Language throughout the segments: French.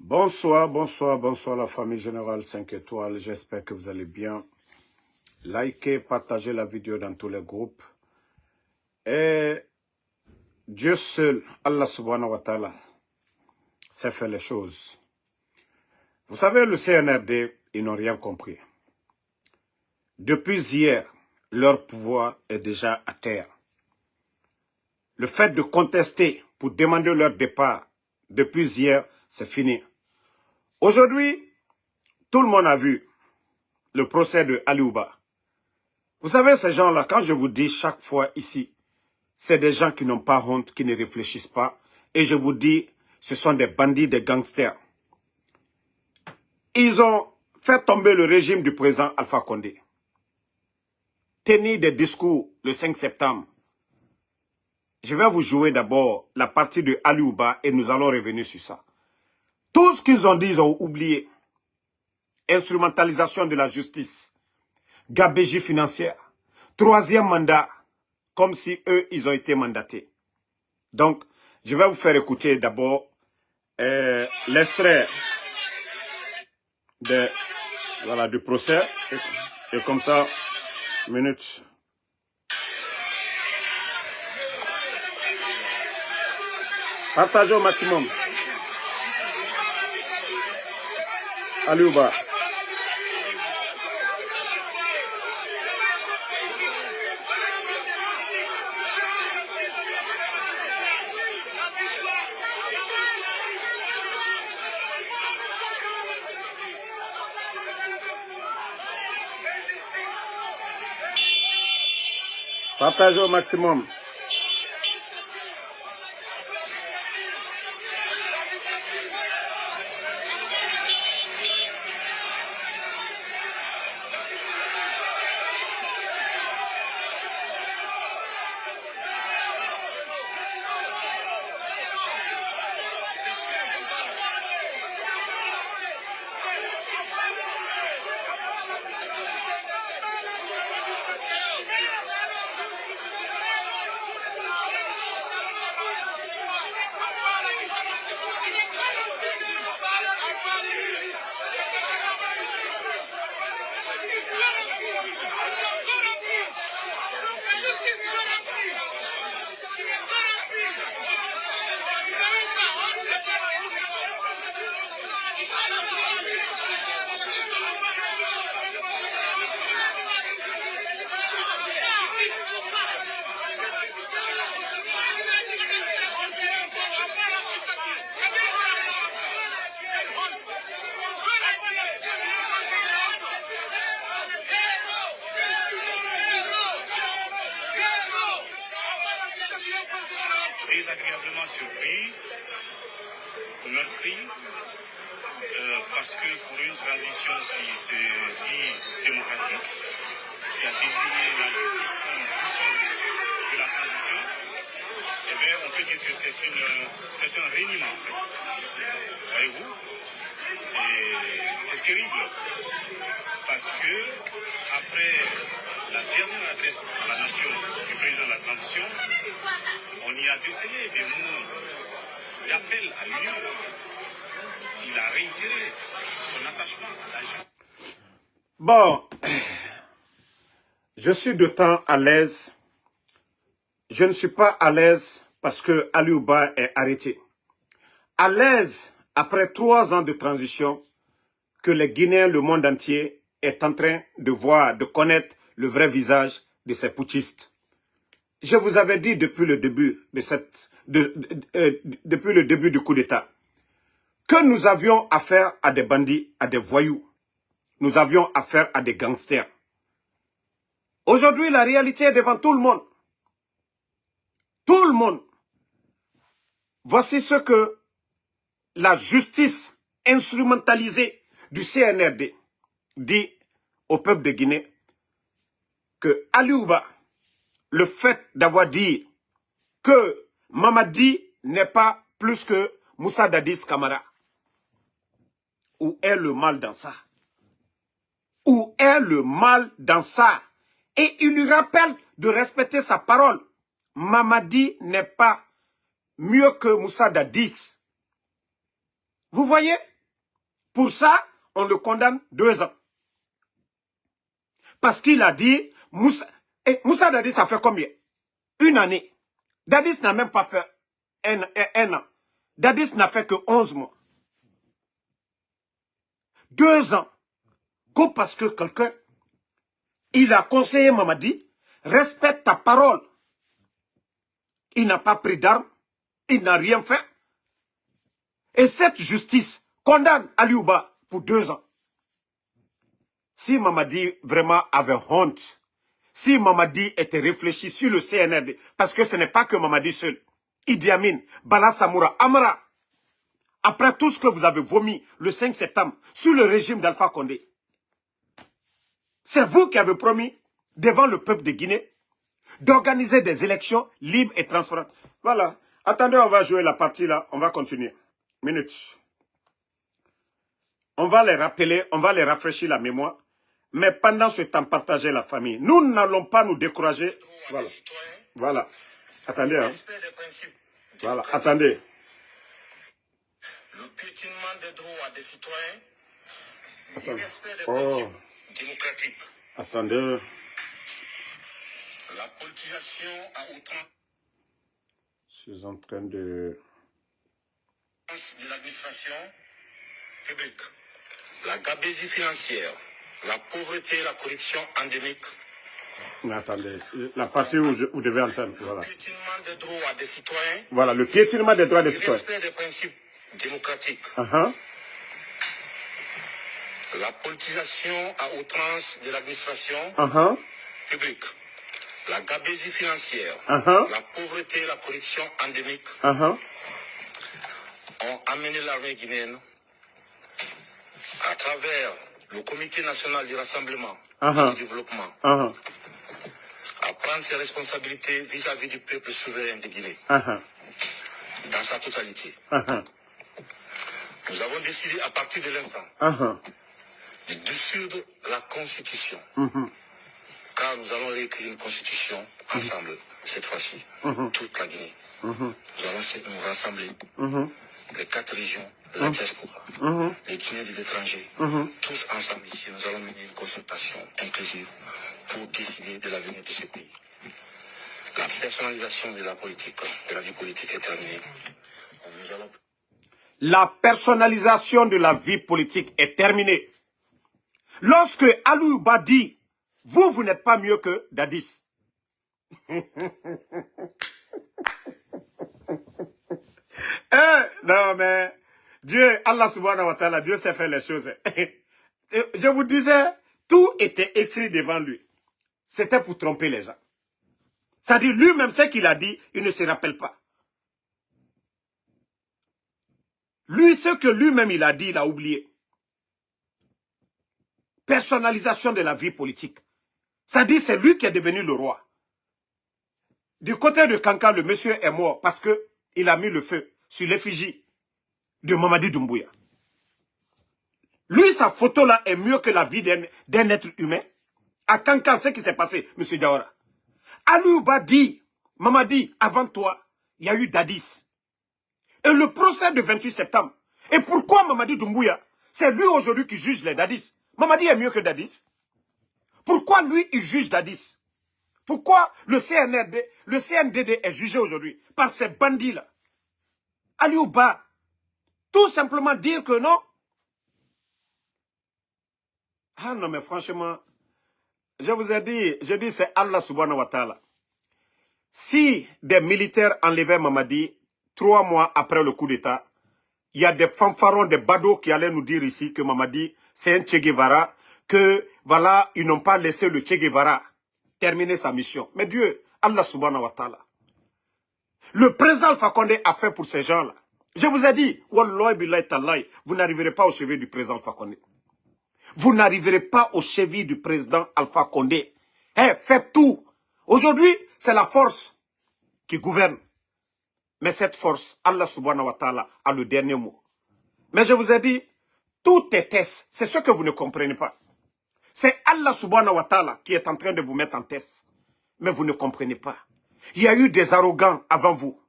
Bonsoir, bonsoir, bonsoir la famille Générale 5 étoiles. J'espère que vous allez bien. Likez, partagez la vidéo dans tous les groupes. Et Dieu seul, Allah subhanahu wa ta'ala, sait faire les choses. Vous savez, le CNRD, ils n'ont rien compris. Depuis hier, leur pouvoir est déjà à terre. Le fait de contester pour demander leur départ, depuis hier, c'est fini. Aujourd'hui, tout le monde a vu le procès de Ali Ouba. Vous savez, ces gens-là, quand je vous dis chaque fois ici, c'est des gens qui n'ont pas honte, qui ne réfléchissent pas. Et je vous dis, ce sont des bandits, des gangsters. Ils ont fait tomber le régime du président Alpha Condé. Tenir des discours le 5 septembre. Je vais vous jouer d'abord la partie de Ali Ouba et nous allons revenir sur ça. Tout ce qu'ils ont dit, ils ont oublié. Instrumentalisation de la justice. Gabegie financière. Troisième mandat. Comme si eux, ils ont été mandatés. Donc, je vais vous faire écouter d'abord l'extrait du procès. Et comme ça, minute. Partagez au maximum. Ali Ouba. Partagez au maximum. Désagréablement surpris, meurtri, parce que pour une transition qui se dit démocratique, qui a désigné la justice comme boussole de la transition, eh bien, on peut dire que c'est un reniement, en fait. Voyez-vous? Et c'est terrible, parce que après la dernière adresse à la nation du président de la transition, on y a décelé des mots d'appel à l'union. Il a réitéré son attachement à la justice. Bon, je suis d'autant à l'aise. Je ne suis pas à l'aise parce que Ali Ouba est arrêté. À l'aise après 3 ans de transition que les Guinéens, le monde entier, est en train de voir, de connaître le vrai visage de ces putschistes. Je vous avais dit depuis le début depuis le début du coup d'État que nous avions affaire à des bandits, à des voyous. Nous avions affaire à des gangsters. Aujourd'hui, la réalité est devant tout le monde. Tout le monde. Voici ce que la justice instrumentalisée du CNRD dit au peuple de Guinée que Ali Ouba, le fait d'avoir dit que Mamadi n'est pas plus que Moussa Dadis Camara. Où est le mal dans ça? Où est le mal dans ça? Et il lui rappelle de respecter sa parole. Mamadi n'est pas mieux que Moussa Dadis. Vous voyez? Pour ça, on le condamne 2 ans. Parce qu'il a dit, Moussa Dadis, ça fait combien? 1 année. Dadis n'a même pas fait un an. Dadis n'a fait que 11 mois. 2 ans. Parce que quelqu'un, il a conseillé Mamadi, respecte ta parole. Il n'a pas pris d'armes, il n'a rien fait. Et cette justice condamne Aliouba pour 2 ans. Si Mamadi vraiment avait honte, si Mamadi était réfléchi sur le CNRD, parce que ce n'est pas que Mamadi seul, Idi Amin, Bala Samoura, Amara, après tout ce que vous avez vomi le 5 septembre sur le régime d'Alpha Condé, c'est vous qui avez promis devant le peuple de Guinée d'organiser des élections libres et transparentes. Voilà. Attendez, on va jouer la partie là, on va continuer. Minute. On va les rappeler, on va les rafraîchir la mémoire. Mais pendant ce temps, partagez la famille. Nous n'allons pas nous décourager. Voilà. Voilà. Attendez. Hein. Voilà. Attendez. Le piétinement des droits des citoyens. Attendez. Respect des principes démocratiques. Attendez. La politisation à outrance. Je suis en train de l'administration publique. La gabegie financière. La pauvreté et la corruption endémique. Mais attendez, la partie où vous devez entendre, voilà. Le piétinement des droits des citoyens. Voilà, le piétinement des droits des citoyens. Le respect des principes démocratiques. La politisation à outrance de l'administration publique. La gabegie financière. La pauvreté et la corruption endémique. Ont amené l'armée guinéenne à travers le Comité national du rassemblement et du développement à prendre ses responsabilités vis-à-vis du peuple souverain de Guinée dans sa totalité. Nous avons décidé à partir de l'instant de dissoudre la Constitution car nous allons réécrire une Constitution ensemble cette fois-ci, toute la Guinée. Nous allons nous rassembler les 4 régions, la diaspora, les Guinéens de l'étranger, tous ensemble ici, nous allons mener une consultation inclusive pour décider de l'avenir de ce pays. La personnalisation de la politique, de la vie politique est terminée. Nous allons... La personnalisation de la vie politique est terminée. Lorsque Aliouba dit, vous n'êtes pas mieux que Dadis. Non mais, Dieu, Allah subhanahu wa ta'ala, Dieu sait faire les choses. Je vous disais, tout était écrit devant lui. C'était pour tromper les gens. C'est-à-dire, lui-même, ce qu'il a dit, il ne se rappelle pas. Lui, ce que lui-même il a dit, il a oublié. Personnalisation de la vie politique. C'est-à-dire, c'est lui qui est devenu le roi. Du côté de Kanka, le monsieur est mort parce qu'il a mis le feu sur l'effigie de Mamadi Doumbouya. Lui, sa photo là est mieux que la vie d'un être humain. À Kanka, ce qui s'est passé, monsieur Diawara. Aliouba dit, Mamadi, avant toi, il y a eu Dadis. Et le procès de 28 septembre. Et pourquoi Mamadi Doumbouya, c'est lui aujourd'hui qui juge les Dadis. Mamadi est mieux que Dadis. Pourquoi lui, il juge Dadis? Pourquoi le CNDD est jugé aujourd'hui par ces bandits-là? Aliouba, tout simplement dire que non. Ah non, mais franchement, je vous ai dit, c'est Allah subhanahu wa ta'ala. Si des militaires enlevaient Mamadi 3 mois après le coup d'État, il y a des fanfarons, des badauds qui allaient nous dire ici que Mamadi, c'est un Che Guevara, que voilà, ils n'ont pas laissé le Che Guevara terminer sa mission. Mais Dieu, Allah subhanahu wa ta'ala. Le président Alpha Condé a fait pour ces gens-là. Je vous ai dit, Wallahi billahi tallahi, vous n'arriverez pas au chevet du président Alpha Condé. Vous n'arriverez pas au chevet du président Alpha Condé. Faites tout. Aujourd'hui, c'est la force qui gouverne. Mais cette force, Allah subhanahu wa ta'ala a le dernier mot. Mais je vous ai dit, tout est test. C'est ce que vous ne comprenez pas. C'est Allah subhanahu wa ta'ala qui est en train de vous mettre en test. Mais vous ne comprenez pas. Il y a eu des arrogants avant vous.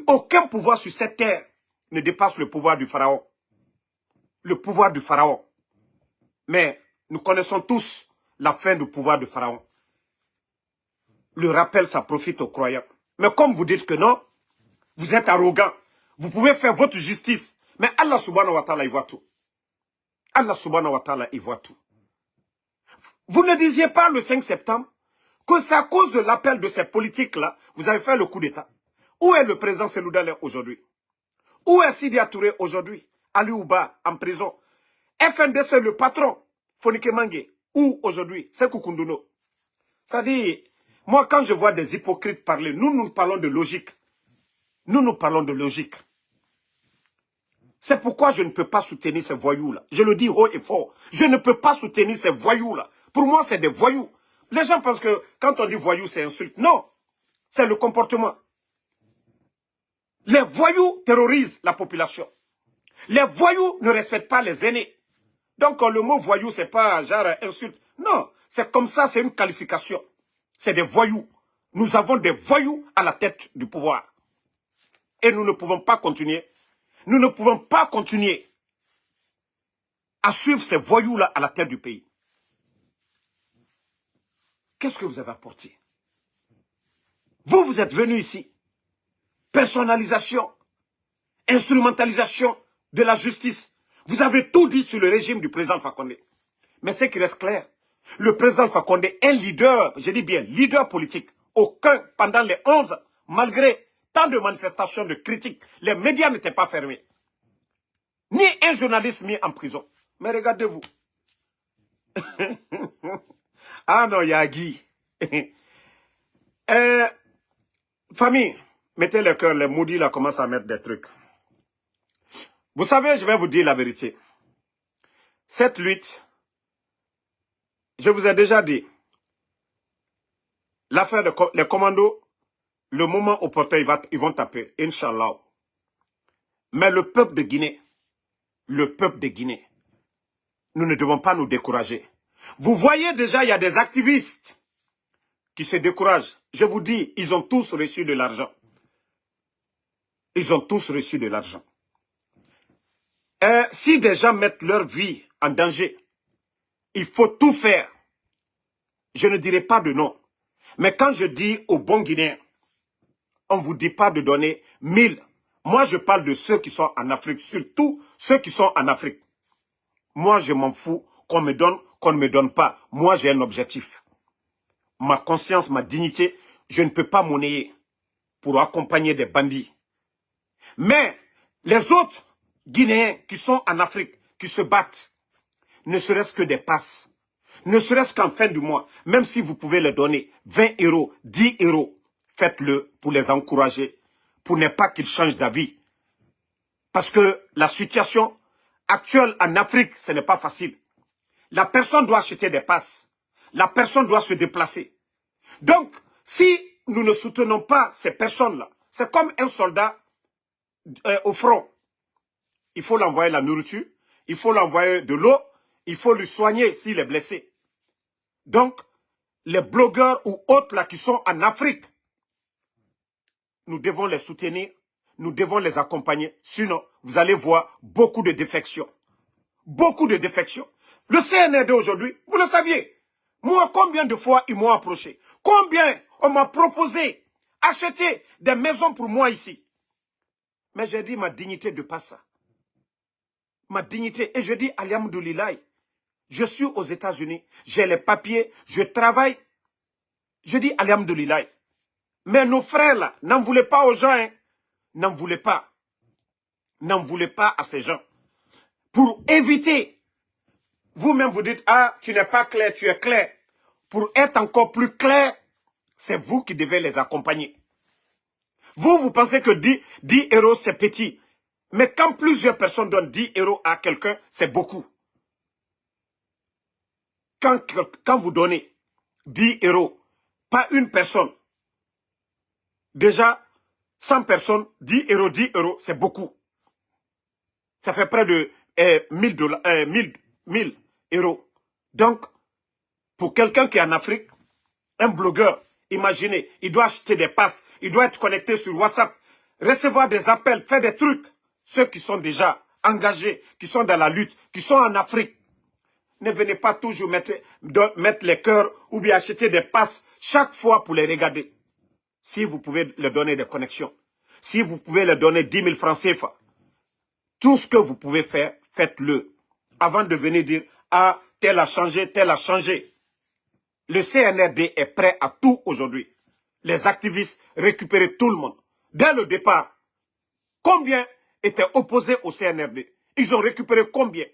Aucun pouvoir sur cette terre ne dépasse le pouvoir du pharaon. le pouvoir du pharaon. Mais nous connaissons tous la fin du pouvoir du pharaon. Le rappel, ça profite aux croyants. Mais comme vous dites que non, vous êtes arrogant. Vous pouvez faire votre justice. Mais Allah subhanahu wa ta'ala, il voit tout. Allah subhanahu wa ta'ala, il voit tout. Vous ne disiez pas le 5 septembre que c'est à cause de l'appel de ces politiques-là, vous avez fait le coup d'État. Où est le président Selou Dalé aujourd'hui? Où est Sidi Touré aujourd'hui? Ali Ouba, en prison. FNDC, le patron, Fonike Mange. Où aujourd'hui? C'est Koukoundouno. Ça dit, moi quand je vois des hypocrites parler, nous parlons de logique. Nous parlons de logique. C'est pourquoi je ne peux pas soutenir ces voyous-là. Je le dis haut et fort. Je ne peux pas soutenir ces voyous-là. Pour moi, c'est des voyous. Les gens pensent que quand on dit voyou, c'est insulte. Non, c'est le comportement. Les voyous terrorisent la population. Les voyous ne respectent pas les aînés. Donc le mot voyou, c'est pas genre insulte. Non, c'est comme ça, c'est une qualification. C'est des voyous. Nous avons des voyous à la tête du pouvoir. Et nous ne pouvons pas continuer. Nous ne pouvons pas continuer à suivre ces voyous-là à la tête du pays. Qu'est-ce que vous avez apporté? Vous êtes venus ici. Personnalisation, instrumentalisation de la justice. Vous avez tout dit sur le régime du président Fakonde. Mais ce qui reste clair, le président Fakonde est un leader, je dis bien leader politique. Aucun, pendant les 11, malgré tant de manifestations, de critiques, les médias n'étaient pas fermés. Ni un journaliste mis en prison. Mais regardez-vous. Ah non, il y a Guy. Famille, mettez le cœur, les maudits là commencent à mettre des trucs. Vous savez, je vais vous dire la vérité. Cette lutte, je vous ai déjà dit, l'affaire des commandos, le moment opportun, ils vont taper, Inch'Allah. Mais le peuple de Guinée, nous ne devons pas nous décourager. Vous voyez déjà, il y a des activistes qui se découragent. Je vous dis, ils ont tous reçu de l'argent. Ils ont tous reçu de l'argent. Si des gens mettent leur vie en danger, il faut tout faire. Je ne dirai pas de nom. Mais quand je dis aux bons Guinéens, on ne vous dit pas de donner 1000. Moi, je parle de ceux qui sont en Afrique, surtout ceux qui sont en Afrique. Moi, je m'en fous qu'on me donne, qu'on ne me donne pas. Moi, j'ai un objectif. Ma conscience, ma dignité, je ne peux pas monnayer pour accompagner des bandits. Mais les autres Guinéens qui sont en Afrique, qui se battent, ne serait-ce que des passes, ne serait-ce qu'en fin du mois, même si vous pouvez leur donner 20 €, 10 €, faites-le pour les encourager, pour ne pas qu'ils changent d'avis. Parce que la situation actuelle en Afrique, ce n'est pas facile. La personne doit acheter des passes. La personne doit se déplacer. Donc, si nous ne soutenons pas ces personnes-là, c'est comme un soldat au front. Il faut l'envoyer la nourriture, il faut l'envoyer de l'eau, il faut lui soigner s'il est blessé. Donc, les blogueurs ou autres là qui sont en Afrique, nous devons les soutenir, nous devons les accompagner. Sinon, vous allez voir beaucoup de défections. Beaucoup de défections. Le CNRD aujourd'hui, vous le saviez. Moi, combien de fois ils m'ont approché? Combien on m'a proposé acheter des maisons pour moi ici? Mais j'ai dit ma dignité de pas ça. Ma dignité. Et je dis, alhamdoulilah, je suis aux États-Unis, j'ai les papiers, je travaille. Je dis, alhamdoulilah. Mais nos frères là, n'en voulaient pas aux gens. Hein. N'en voulaient pas. N'en voulaient pas à ces gens. Pour éviter, vous-même vous dites, ah, tu n'es pas clair, tu es clair. Pour être encore plus clair, c'est vous qui devez les accompagner. Vous pensez que 10 € c'est petit. Mais quand plusieurs personnes donnent 10 € à quelqu'un, c'est beaucoup. Quand vous donnez 10 €, pas une personne, déjà 100 personnes, 10 €, c'est beaucoup. Ça fait près de 1000 €. Donc, pour quelqu'un qui est en Afrique, un blogueur, imaginez, il doit acheter des passes, il doit être connecté sur WhatsApp, recevoir des appels, faire des trucs. Ceux qui sont déjà engagés, qui sont dans la lutte, qui sont en Afrique. Ne venez pas toujours mettre les cœurs ou bien acheter des passes chaque fois pour les regarder. Si vous pouvez leur donner des connexions, si vous pouvez leur donner 10 000 francs CFA, tout ce que vous pouvez faire, faites-le. Avant de venir dire, ah, tel a changé, tel a changé. Le CNRD est prêt à tout aujourd'hui. Les activistes récupérer tout le monde. Dès le départ, combien étaient opposés au CNRD? Ils ont récupéré combien?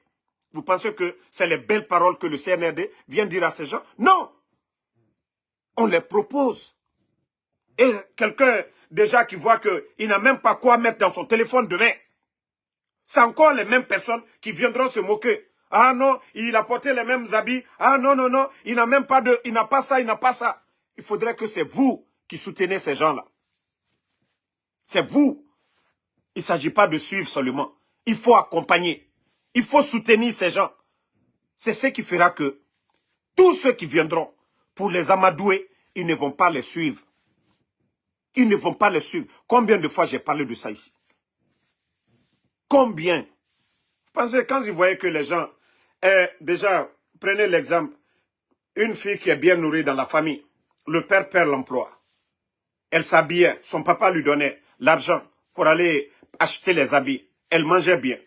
Vous pensez que c'est les belles paroles que le CNRD vient dire à ces gens? Non! On les propose. Et quelqu'un déjà qui voit qu'il n'a même pas quoi mettre dans son téléphone demain. C'est encore les mêmes personnes qui viendront se moquer. Ah non, il a porté les mêmes habits. Ah non, non, non, il n'a même pas de, il n'a pas ça, il n'a pas ça. Il faudrait que c'est vous qui soutenez ces gens-là. C'est vous. Il ne s'agit pas de suivre seulement. Il faut accompagner. Il faut soutenir ces gens. C'est ce qui fera que tous ceux qui viendront pour les amadouer, ils ne vont pas les suivre. Ils ne vont pas les suivre. Combien de fois j'ai parlé de ça ici? Combien? Pensez, quand ils voyaient que les gens... déjà, prenez l'exemple. Une fille qui est bien nourrie dans la famille. Le père perd l'emploi. Elle s'habillait. Son papa lui donnait l'argent pour aller acheter les habits. Elle mangeait bien.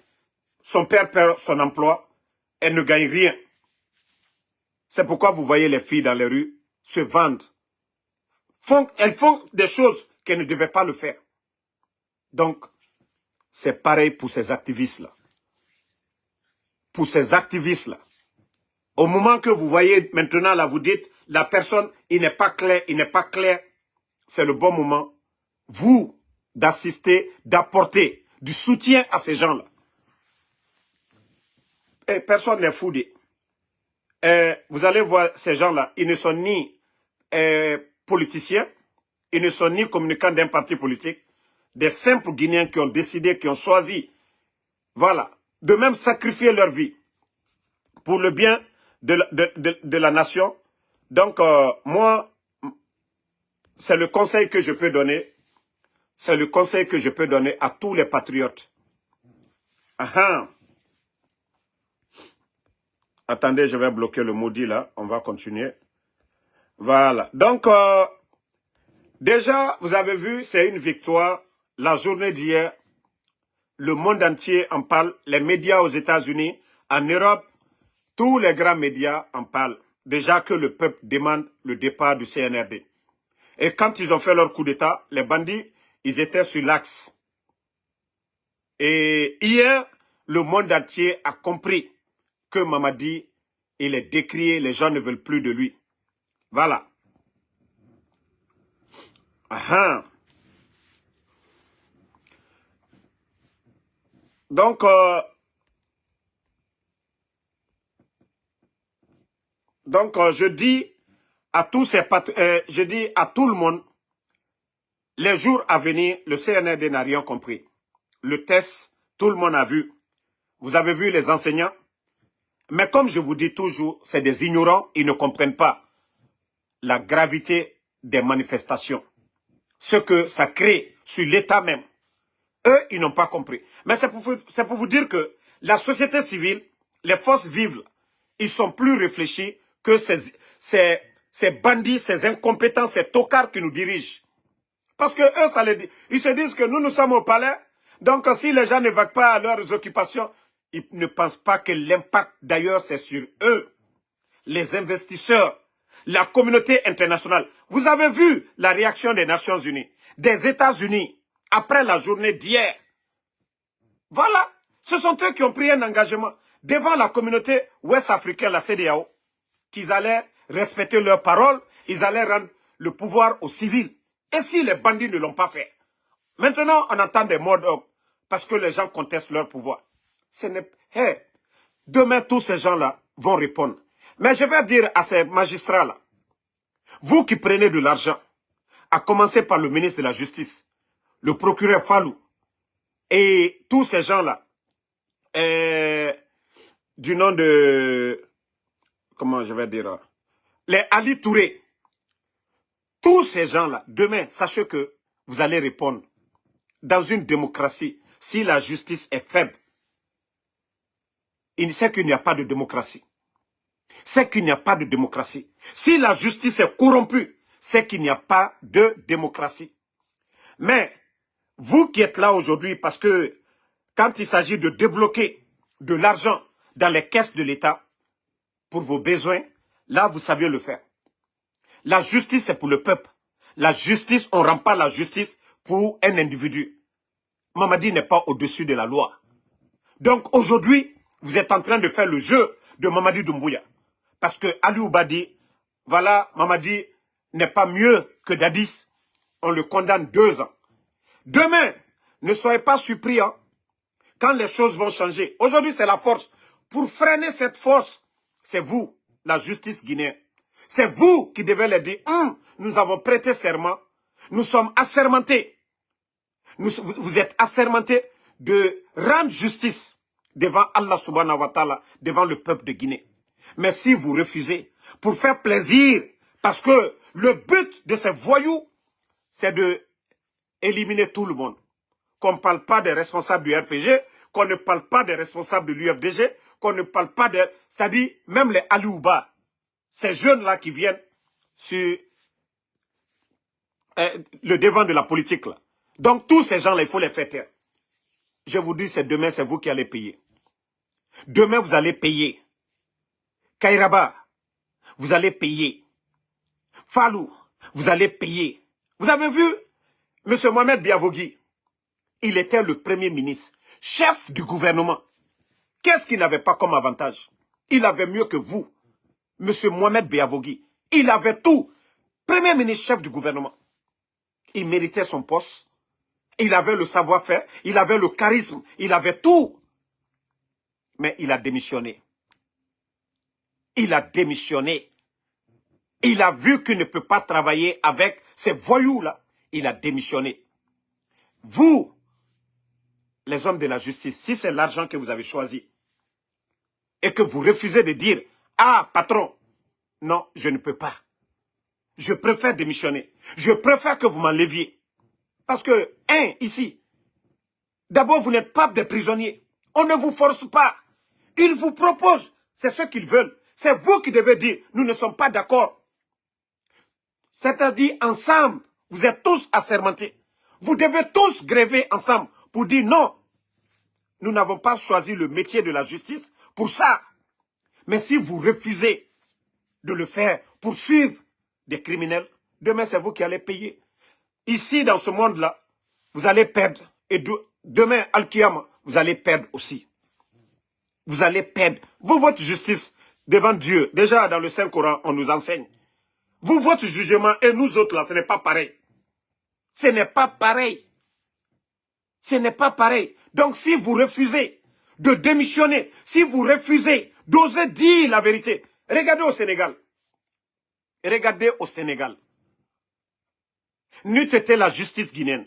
Son père perd son emploi. Elle ne gagne rien. C'est pourquoi vous voyez les filles dans les rues se vendre. Elles font des choses qu'elles ne devaient pas le faire. Donc, c'est pareil pour ces activistes-là. Pour ces activistes-là. Au moment que vous voyez maintenant, là, vous dites, la personne, il n'est pas clair, il n'est pas clair. C'est le bon moment, vous, d'assister, d'apporter du soutien à ces gens-là. Et personne n'est foudé. Vous allez voir ces gens-là, ils ne sont ni politiciens, ils ne sont ni communicants d'un parti politique, des simples Guinéens qui ont décidé, qui ont choisi, voilà, de même sacrifier leur vie pour le bien de la nation. Donc, moi, c'est le conseil que je peux donner. C'est le conseil que je peux donner à tous les patriotes. Attendez, je vais bloquer le maudit là. On va continuer. Voilà. Donc, déjà, vous avez vu, c'est une victoire. La journée d'hier, le monde entier en parle. Les médias aux États-Unis, en Europe, tous les grands médias en parlent. Déjà que le peuple demande le départ du CNRD. Et quand ils ont fait leur coup d'État, les bandits, ils étaient sur l'axe. Et hier, le monde entier a compris que Mamadi, il est décrié, les gens ne veulent plus de lui. Voilà. Donc, je dis à tous je dis à tout le monde, les jours à venir, le CNRD n'a rien compris. Le test, tout le monde a vu. Vous avez vu les enseignants. Mais comme je vous dis toujours, c'est des ignorants, ils ne comprennent pas la gravité des manifestations. Ce que ça crée sur l'État même. Eux, ils n'ont pas compris. Mais c'est pour vous dire que la société civile, les forces vives, ils sont plus réfléchis que ces bandits, ces incompétents, ces tocards qui nous dirigent. Parce que eux, ils se disent que nous sommes au palais. Donc, si les gens ne vaquent pas à leurs occupations, ils ne pensent pas que l'impact, d'ailleurs, c'est sur eux. Les investisseurs, la communauté internationale. Vous avez vu la réaction des Nations Unies, des États-Unis, après la journée d'hier. Voilà, ce sont eux qui ont pris un engagement devant la communauté ouest-africaine, la CEDEAO, qu'ils allaient respecter leurs paroles, ils allaient rendre le pouvoir aux civils. Et si les bandits ne l'ont pas fait? Maintenant, on entend des mots d'ordre parce que les gens contestent leur pouvoir. Demain, tous ces gens-là vont répondre. Mais je vais dire à ces magistrats-là, vous qui prenez de l'argent, à commencer par le ministre de la Justice, le procureur Fallou, et tous ces gens-là, du nom de, comment je vais dire, les Ali Touré, tous ces gens-là, demain, sachez que vous allez répondre. Dans une démocratie, si la justice est faible, c'est qu'il n'y a pas de démocratie. C'est qu'il n'y a pas de démocratie. Si la justice est corrompue, c'est qu'il n'y a pas de démocratie. Mais vous qui êtes là aujourd'hui, parce que quand il s'agit de débloquer de l'argent dans les caisses de l'État pour vos besoins, là, vous saviez le faire. La justice, c'est pour le peuple. La justice, on ne rend pas la justice pour un individu. Mamadi n'est pas au-dessus de la loi. Donc aujourd'hui, vous êtes en train de faire le jeu de Mamadi Doumbouya. Parce que Ali Ouba dit, voilà, Mamadi n'est pas mieux que Dadis. On le condamne 2 ans. Demain, ne soyez pas surpris quand les choses vont changer. Aujourd'hui, c'est la force. Pour freiner cette force, c'est vous, la justice guinéenne. C'est vous qui devez leur dire, nous avons prêté serment, nous sommes assermentés. Vous êtes assermentés de rendre justice devant Allah subhanahu wa ta'ala, devant le peuple de Guinée. Mais si vous refusez, pour faire plaisir, parce que le but de ces voyous, c'est de éliminer tout le monde. Qu'on ne parle pas des responsables du RPG, qu'on ne parle pas des responsables de l'UFDG, qu'on ne parle pas de... C'est-à-dire, même les Ali Ouba, ces jeunes-là qui viennent sur le devant de la politique, là. Donc, tous ces gens-là, il faut les faire taire. Je vous dis, c'est demain, c'est vous qui allez payer. Demain, vous allez payer. Kairaba, vous allez payer. Fallou, vous allez payer. Vous avez vu, M. Mohamed Biavogui, il était le premier ministre, chef du gouvernement. Qu'est-ce qu'il n'avait pas comme avantage? Il avait mieux que vous, M. Mohamed Biavogui. Il avait tout. Premier ministre, chef du gouvernement. Il méritait son poste. Il avait le savoir-faire. Il avait le charisme. Il avait tout. Mais il a démissionné. Il a démissionné. Il a vu qu'il ne peut pas travailler avec ces voyous-là. Il a démissionné. Vous, les hommes de la justice, si c'est l'argent que vous avez choisi et que vous refusez de dire « Ah, patron, non, je ne peux pas. Je préfère démissionner. Je préfère que vous m'enleviez. » Parce que, ici, d'abord, vous n'êtes pas des prisonniers. On ne vous force pas. Ils vous proposent. C'est ce qu'ils veulent. C'est vous qui devez dire « Nous ne sommes pas d'accord. » C'est-à-dire, ensemble, vous êtes tous assermentés. Vous devez tous gréver ensemble pour dire « Non, nous n'avons pas choisi le métier de la justice pour ça. » Mais si vous refusez de le faire pour suivre des criminels, demain, c'est vous qui allez payer. Ici, dans ce monde-là, vous allez perdre. Et demain, Al-Kiyama, vous allez perdre aussi. Vous allez perdre. Vous, votre justice devant Dieu, déjà dans le Saint-Coran, on nous enseigne. Vous, votre jugement et nous autres, là, ce n'est pas pareil. Ce n'est pas pareil. Ce n'est pas pareil. Donc, si vous refusez de démissionner, si vous refusez d'oser dire la vérité, regardez au Sénégal. Regardez au Sénégal. N'eût été la justice guinéenne,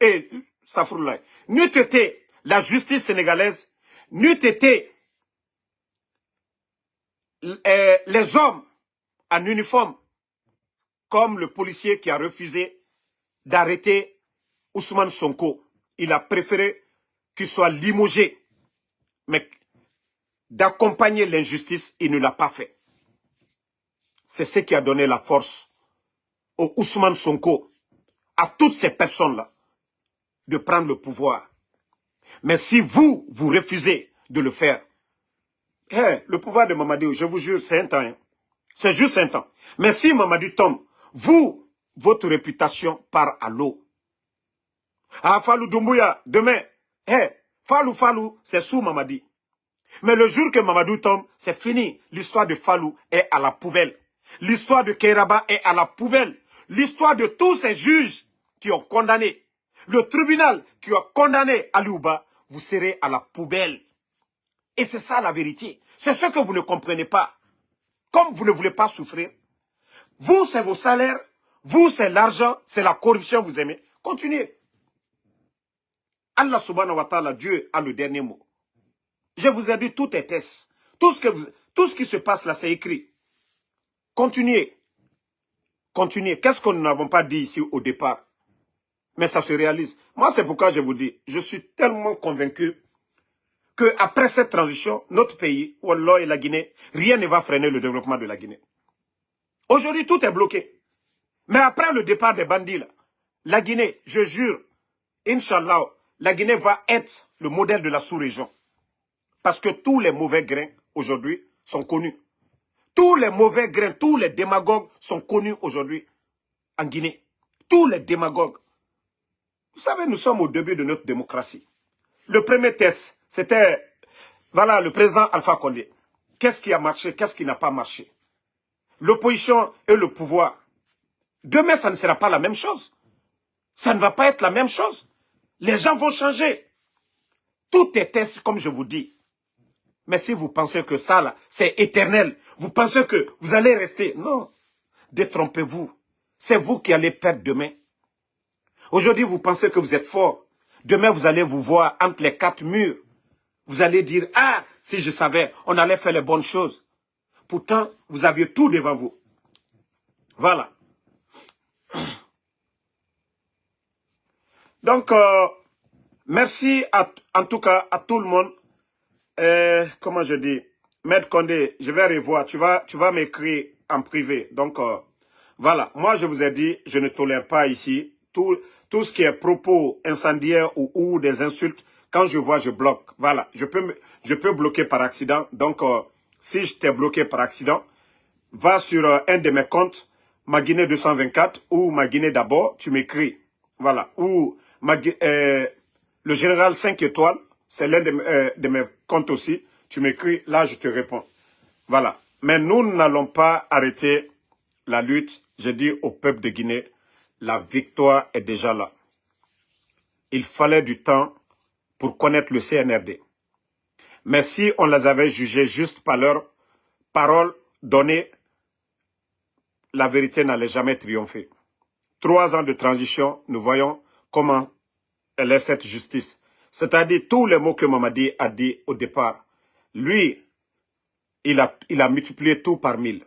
et Safroulaye, n'eût été la justice sénégalaise, n'eût été les hommes en uniforme, comme le policier qui a refusé d'arrêter Ousmane Sonko. Il a préféré qu'il soit limogé. Mais d'accompagner l'injustice, il ne l'a pas fait. C'est ce qui a donné la force au Ousmane Sonko, à toutes ces personnes-là, de prendre le pouvoir. Mais si vous, vous refusez de le faire, le pouvoir de Mamadi, je vous jure, c'est un temps. Hein. C'est juste un temps. Mais si Mamadi tombe, vous, votre réputation part à l'eau. Ah, Fallou Doumbouya, demain, Fallou, c'est sous Mamadi. Mais le jour que Mamadou tombe, c'est fini. L'histoire de Fallou est à la poubelle. L'histoire de Kairaba est à la poubelle. L'histoire de tous ces juges qui ont condamné, le tribunal qui a condamné Ali Ouba, vous serez à la poubelle. Et c'est ça la vérité. C'est ce que vous ne comprenez pas. Comme vous ne voulez pas souffrir, vous, c'est vos salaires, vous, c'est l'argent, c'est la corruption, vous aimez. Continuez. Allah subhanahu wa ta'ala, Dieu a le dernier mot. Je vous ai dit, tout est test. Tout ce qui se passe là, c'est écrit. Continuez. Continuez. Qu'est-ce que nous n'avons pas dit ici au départ? Mais ça se réalise. Moi, c'est pourquoi je vous dis, je suis tellement convaincu qu'après cette transition, notre pays, Wallah et la Guinée, rien ne va freiner le développement de la Guinée. Aujourd'hui, tout est bloqué. Mais après le départ des bandits, là, la Guinée, je jure, Inch'Allah, la Guinée va être le modèle de la sous-région. Parce que tous les mauvais grains, aujourd'hui, sont connus. Tous les mauvais grains, tous les démagogues sont connus aujourd'hui en Guinée. Tous les démagogues. Vous savez, nous sommes au début de notre démocratie. Le premier test, c'était, voilà, le président Alpha Condé. Qu'est-ce qui a marché, qu'est-ce qui n'a pas marché? L'opposition et le pouvoir. Demain, ça ne sera pas la même chose. Ça ne va pas être la même chose. Les gens vont changer. Tout est test, comme je vous dis. Mais si vous pensez que ça, là, c'est éternel, vous pensez que vous allez rester. Non. Détrompez-vous. C'est vous qui allez perdre demain. Aujourd'hui, vous pensez que vous êtes fort. Demain, vous allez vous voir entre les quatre murs. Vous allez dire, ah, si je savais, on allait faire les bonnes choses. Pourtant, vous aviez tout devant vous. Voilà. Donc, merci en tout cas à tout le monde. Comment je dis, Maître Condé, je vais revoir. Tu vas m'écrire en privé. Donc, voilà. Moi, je vous ai dit, je ne tolère pas ici tout ce qui est propos incendiaires ou des insultes. Quand je vois, je bloque. Voilà. Je peux bloquer par accident. Donc, si je t'ai bloqué par accident, va sur un de mes comptes, Ma Guinée 224 ou Ma Guinée d'abord, tu m'écris. Voilà. Ou le général 5 étoiles, c'est l'un de mes comptes aussi. Tu m'écris, là je te réponds. Voilà. Mais nous n'allons pas arrêter la lutte. Je dis au peuple de Guinée, la victoire est déjà là. Il fallait du temps pour connaître le CNRD. Mais si on les avait jugés juste par leurs paroles données, la vérité n'allait jamais triompher. 3 ans de transition, nous voyons comment elle est cette justice. C'est-à-dire tous les mots que Mamadi a dit au départ. Lui, il a multiplié tout par 1000.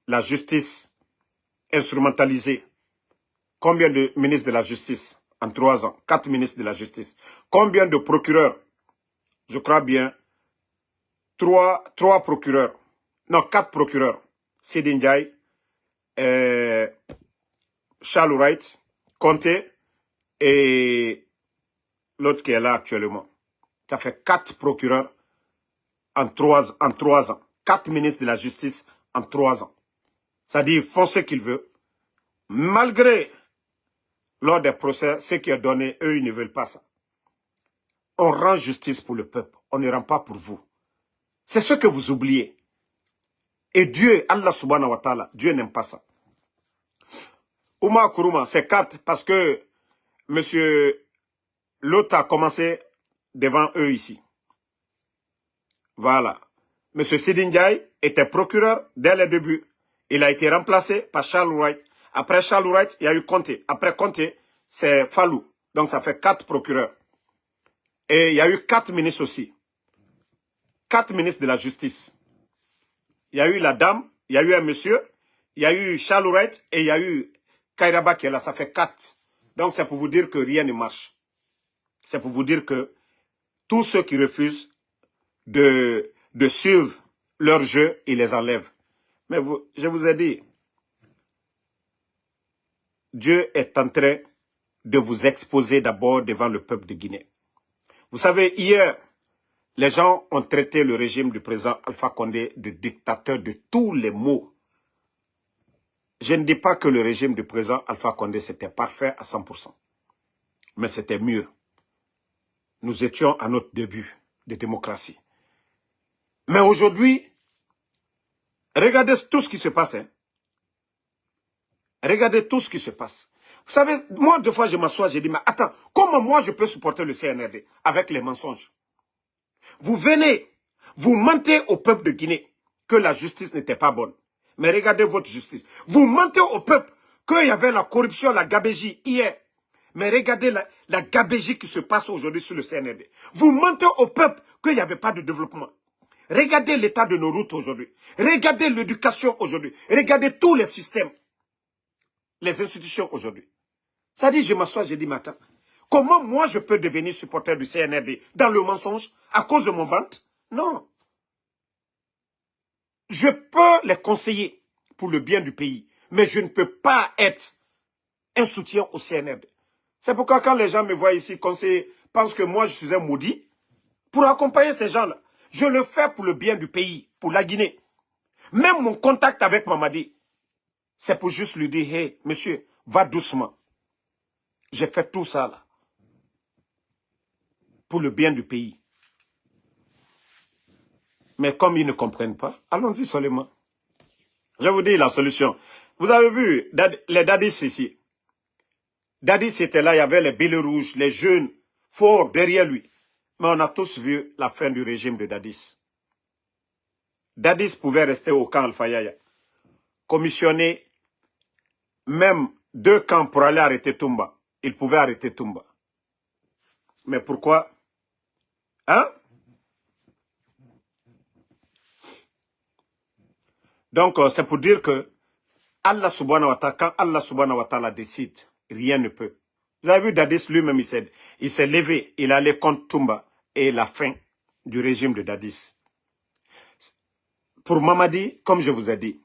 La justice instrumentalisée. Combien de ministres de la justice en 3 ans? 4 ministres de la justice. Combien de procureurs? Je crois bien 3 procureurs. Non, 4 procureurs. Sidi Ndiaye, Charles Wright, Conté et l'autre qui est là actuellement. Ça fait 4 procureurs en 3 ans. 4 ministres de la justice en 3 ans. C'est-à-dire, ils font ce qu'ils veulent. Malgré, lors des procès, ce qui est donné, eux, ils ne veulent pas ça. On rend justice pour le peuple. On ne rend pas pour vous. C'est ce que vous oubliez. Et Dieu, Allah subhanahu wa ta'ala, Dieu n'aime pas ça. Oumar Kourouma, c'est 4 parce que monsieur l'autre a commencé devant eux ici. Voilà. Monsieur Sidi Ndiaye était procureur dès le début. Il a été remplacé par Charles Wright. Après Charles Wright, il y a eu Conté. Après Conté, c'est Fallou. Donc ça fait 4 procureurs. Et il y a eu 4 ministres aussi. 4 ministres de la justice. Il y a eu la dame, il y a eu un monsieur, il y a eu Charles Wright et il y a eu Kairaba qui est là. Ça fait 4. Donc c'est pour vous dire que rien ne marche. C'est pour vous dire que tous ceux qui refusent de suivre leur jeu, ils les enlèvent. Mais je vous ai dit, Dieu est en train de vous exposer d'abord devant le peuple de Guinée. Vous savez, hier, les gens ont traité le régime du président Alpha Condé de dictateur de tous les maux. Je ne dis pas que le régime du président Alpha Condé c'était parfait à 100%. Mais c'était mieux. Nous étions à notre début de démocratie. Mais aujourd'hui, regardez tout ce qui se passe. Hein. Regardez tout ce qui se passe. Vous savez, moi, deux fois, je m'assois, je dis, mais attends, comment moi je peux supporter le CNRD avec les mensonges? Vous venez, vous mentez au peuple de Guinée que la justice n'était pas bonne. Mais regardez votre justice. Vous mentez au peuple qu'il y avait la corruption, la gabégie hier. Mais regardez la gabégie qui se passe aujourd'hui sur le CNRD. Vous mentez au peuple qu'il n'y avait pas de développement. Regardez l'état de nos routes aujourd'hui. Regardez l'éducation aujourd'hui. Regardez tous les systèmes. Les institutions aujourd'hui. Ça dit, je m'assois, je dis, mais attends, Comment moi je peux devenir supporter du CNRD dans le mensonge à cause de mon ventre? Non. Je peux les conseiller pour le bien du pays, mais je ne peux pas être un soutien au CNRD. C'est pourquoi quand les gens me voient ici conseiller, pensent que moi je suis un maudit, pour accompagner ces gens-là, je le fais pour le bien du pays, pour la Guinée. Même mon contact avec Mamadi, c'est pour juste lui dire, hey, monsieur, va doucement. J'ai fait tout ça là, pour le bien du pays. Mais comme ils ne comprennent pas, allons-y seulement. Je vous dis la solution. Vous avez vu les dadis ici. Dadis était là, il y avait les billets rouges, les jeunes forts derrière lui. Mais on a tous vu la fin du régime de Dadis. Dadis pouvait rester au camp Al-Fayaya, commissionner même 2 camps pour aller arrêter Toumba. Il pouvait arrêter Toumba. Mais pourquoi? Hein? Donc, c'est pour dire que Allah subhanahu wa ta'ala, quand Allah subhanahu wa ta'ala décide, rien ne peut. Vous avez vu Dadis lui-même, il s'est levé, il allait contre Toumba et la fin du régime de Dadis. Pour Mamadi, comme je vous ai dit,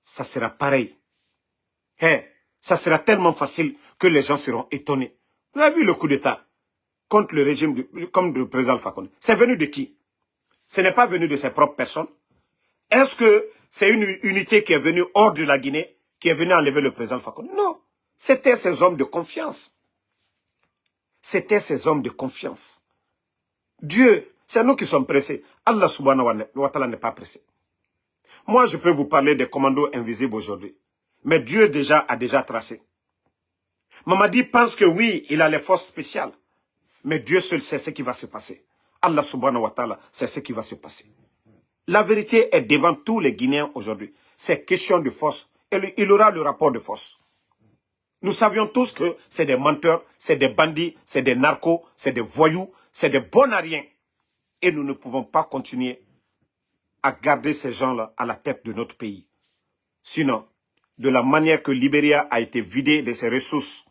ça sera pareil. Hey, ça sera tellement facile que les gens seront étonnés. Vous avez vu le coup d'État contre le régime comme le président Fakonde. C'est venu de qui? Ce n'est pas venu de ses propres personnes. Est-ce que c'est une unité qui est venue hors de la Guinée, qui est venue enlever le président Fakonde? Non. C'était ces hommes de confiance. C'était ces hommes de confiance. Dieu, c'est nous qui sommes pressés. Allah subhanahu wa ta'ala n'est pas pressé. Moi, je peux vous parler des commandos invisibles aujourd'hui. Mais Dieu a déjà tracé. Mamadi pense que oui, il a les forces spéciales. Mais Dieu seul sait ce qui va se passer. Allah subhanahu wa ta'ala sait ce qui va se passer. La vérité est devant tous les Guinéens aujourd'hui. C'est question de force. Et il aura le rapport de force. Nous savions tous que c'est des menteurs, c'est des bandits, c'est des narcos, c'est des voyous, c'est des bonariens. Et nous ne pouvons pas continuer à garder ces gens-là à la tête de notre pays. Sinon, de la manière que Libéria a été vidée de ses ressources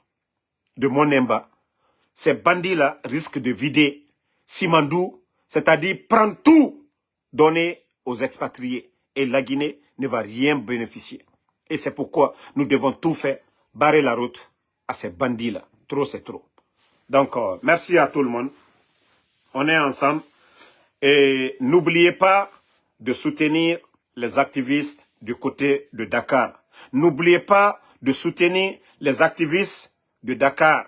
de Monemba, ces bandits-là risquent de vider Simandou, c'est-à-dire prendre tout, donner aux expatriés. Et la Guinée ne va rien bénéficier. Et c'est pourquoi nous devons tout faire, barrer la route à ces bandits-là. Trop, c'est trop. Donc, merci à tout le monde. On est ensemble. Et n'oubliez pas de soutenir les activistes du côté de Dakar. N'oubliez pas de soutenir les activistes de Dakar.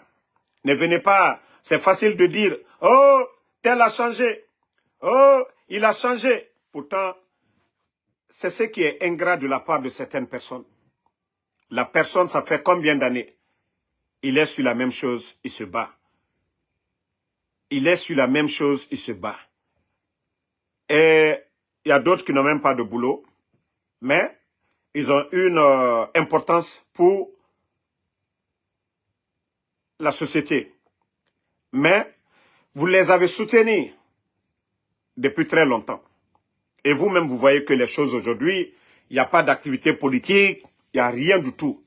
Ne venez pas, c'est facile de dire, oh, tel a changé, oh, il a changé. Pourtant, c'est ce qui est ingrat de la part de certaines personnes. La personne, ça fait combien d'années? Il est sur la même chose, il se bat. Il est sur la même chose, il se bat. Et il y a d'autres qui n'ont même pas de boulot, mais ils ont une importance pour la société. Mais vous les avez soutenus depuis très longtemps. Et vous-même, vous voyez que les choses aujourd'hui, il n'y a pas d'activité politique, il n'y a rien du tout.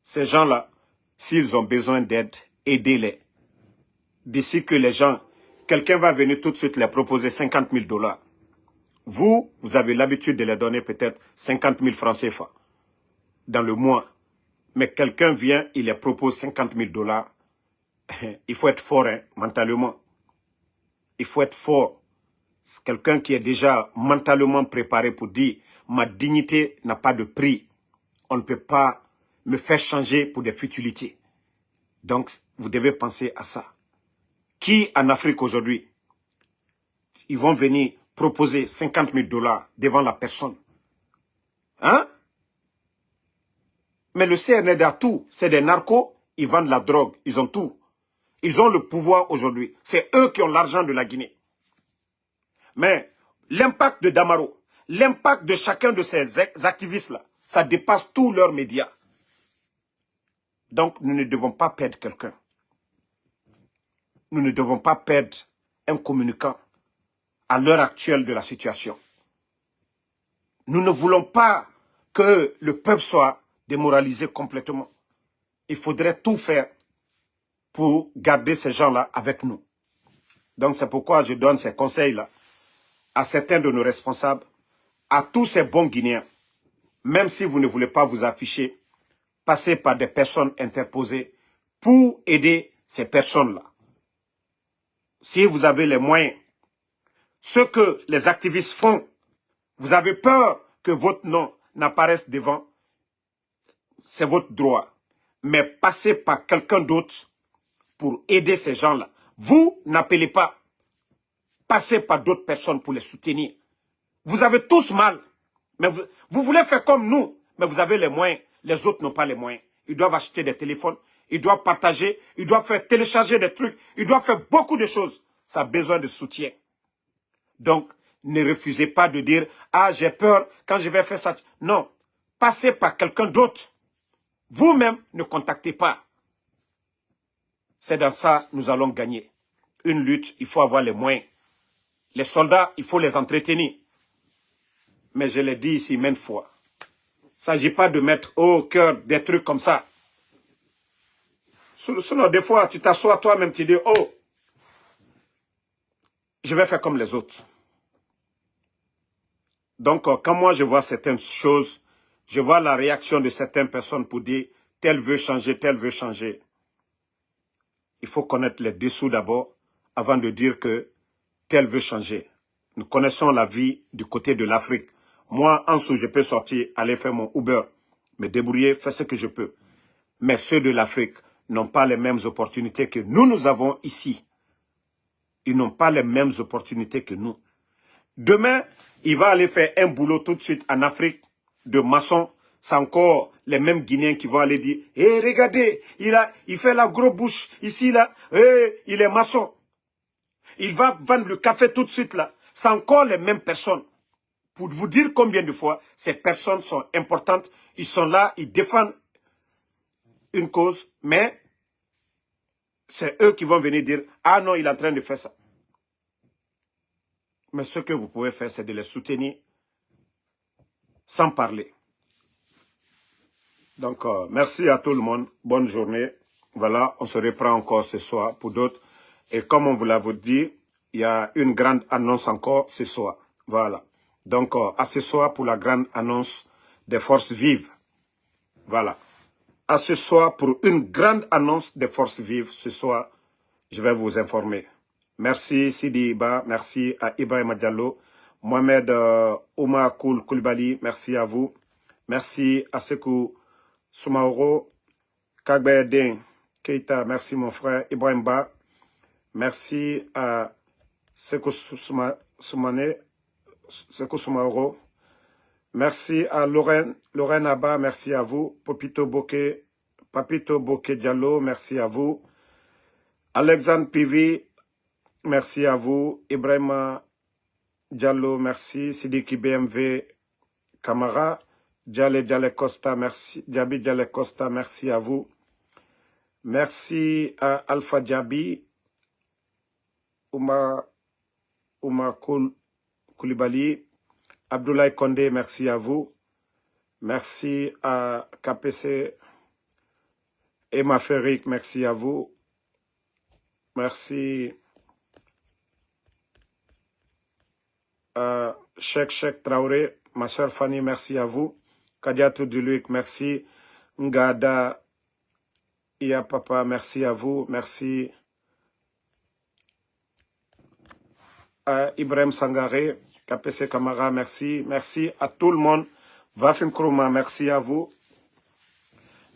Ces gens-là, s'ils ont besoin d'aide, aidez-les. D'ici que les gens, quelqu'un va venir tout de suite les proposer 50 000 $. Vous avez l'habitude de les donner peut-être 50 000 francs CFA dans le mois. Mais quelqu'un vient, il les propose 50 000 $. Il faut être fort, hein, mentalement. Il faut être fort. C'est quelqu'un qui est déjà mentalement préparé pour dire « Ma dignité n'a pas de prix. On ne peut pas me faire changer pour des futilités. » Donc, vous devez penser à ça. Qui en Afrique aujourd'hui, ils vont venir proposer 50 000 $ devant la personne? Hein? Mais le CNRD a tout. C'est des narcos, ils vendent la drogue, ils ont tout. Ils ont le pouvoir aujourd'hui. C'est eux qui ont l'argent de la Guinée. Mais l'impact de Damaro, l'impact de chacun de ces activistes-là, ça dépasse tous leurs médias. Donc, nous ne devons pas perdre quelqu'un. Nous ne devons pas perdre un communicant à l'heure actuelle de la situation. Nous ne voulons pas que le peuple soit démoralisé complètement. Il faudrait tout faire pour garder ces gens-là avec nous. Donc c'est pourquoi je donne ces conseils-là à certains de nos responsables, à tous ces bons Guinéens. Même si vous ne voulez pas vous afficher, passez par des personnes interposées pour aider ces personnes-là. Si vous avez les moyens, ce que les activistes font, vous avez peur que votre nom n'apparaisse devant, c'est votre droit. Mais passez par quelqu'un d'autre pour aider ces gens-là. Vous n'appelez pas. Passez par d'autres personnes pour les soutenir. Vous avez tous mal. Mais vous voulez faire comme nous, mais vous avez les moyens. Les autres n'ont pas les moyens. Ils doivent acheter des téléphones, ils doivent partager, ils doivent faire télécharger des trucs, ils doivent faire beaucoup de choses. Ça a besoin de soutien. Donc, ne refusez pas de dire « Ah, j'ai peur quand je vais faire ça. » Non, passez par quelqu'un d'autre. Vous-même, ne contactez pas. C'est dans ça que nous allons gagner. Une lutte, il faut avoir les moyens. Les soldats, il faut les entretenir. Mais je l'ai dit ici maintes fois. Il ne s'agit pas de mettre au cœur des trucs comme ça. Sinon, des fois, tu t'assois toi-même, tu dis « Oh, je vais faire comme les autres. » Donc, quand moi je vois certaines choses, je vois la réaction de certaines personnes pour dire « tel veut changer, tel veut changer ». Il faut connaître les dessous d'abord avant de dire que tel veut changer. Nous connaissons la vie du côté de l'Afrique. Moi, en dessous, je peux sortir, aller faire mon Uber, me débrouiller, faire ce que je peux. Mais ceux de l'Afrique n'ont pas les mêmes opportunités que nous avons ici. Ils n'ont pas les mêmes opportunités que nous. Demain, il va aller faire un boulot tout de suite en Afrique de maçon. C'est encore les mêmes Guinéens qui vont aller dire « Eh, regardez, il fait la grosse bouche ici, là. Eh, il est maçon. » Il va vendre le café tout de suite, là. C'est encore les mêmes personnes. Pour vous dire combien de fois ces personnes sont importantes, ils sont là, ils défendent une cause, mais c'est eux qui vont venir dire « Ah non, il est en train de faire ça. » Mais ce que vous pouvez faire, c'est de les soutenir sans parler. Donc, merci à tout le monde. Bonne journée. Voilà, on se reprend encore ce soir pour d'autres. Et comme on vous l'a dit, il y a une grande annonce encore ce soir. Voilà. Donc, à ce soir pour la grande annonce des forces vives. Voilà. À ce soir pour une grande annonce des forces vives. Ce soir, je vais vous informer. Merci Sidi Iba. Merci à Ibrahima Diallo. Mohamed Oumar Koulibaly. Merci à vous. Merci à Sekou Soumaoro. Kagbe Keita. Merci mon frère. Ibrahim Ba. Merci à Sekou Soumaoro. Merci à Lorraine Abba, merci à vous. Papito Bokeh Diallo, merci à vous. Alexandre Pivi, merci à vous. Ibrahima Diallo, merci. Sidiki BMW Kamara, Djale Costa, merci. Djabi Djale Costa, merci à vous. Merci à Alpha Djabi, Oumar Koulibaly, Abdoulaye Kondé, merci à vous. Merci à KPC, Emma Ferric, merci à vous. Merci à Cheikh Traoré, ma soeur Fanny, merci à vous. Kadiatou Duluik, merci. Ngada Iya Papa, merci à vous. Merci à Ibrahim Sangaré, KPC Kamara, merci. Merci à tout le monde. Vafim Kourouma, merci à vous.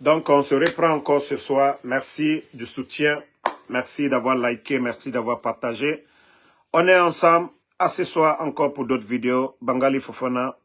Donc, on se reprend encore ce soir. Merci du soutien. Merci d'avoir liké. Merci d'avoir partagé. On est ensemble. À ce soir encore pour d'autres vidéos. Bangali Fofana.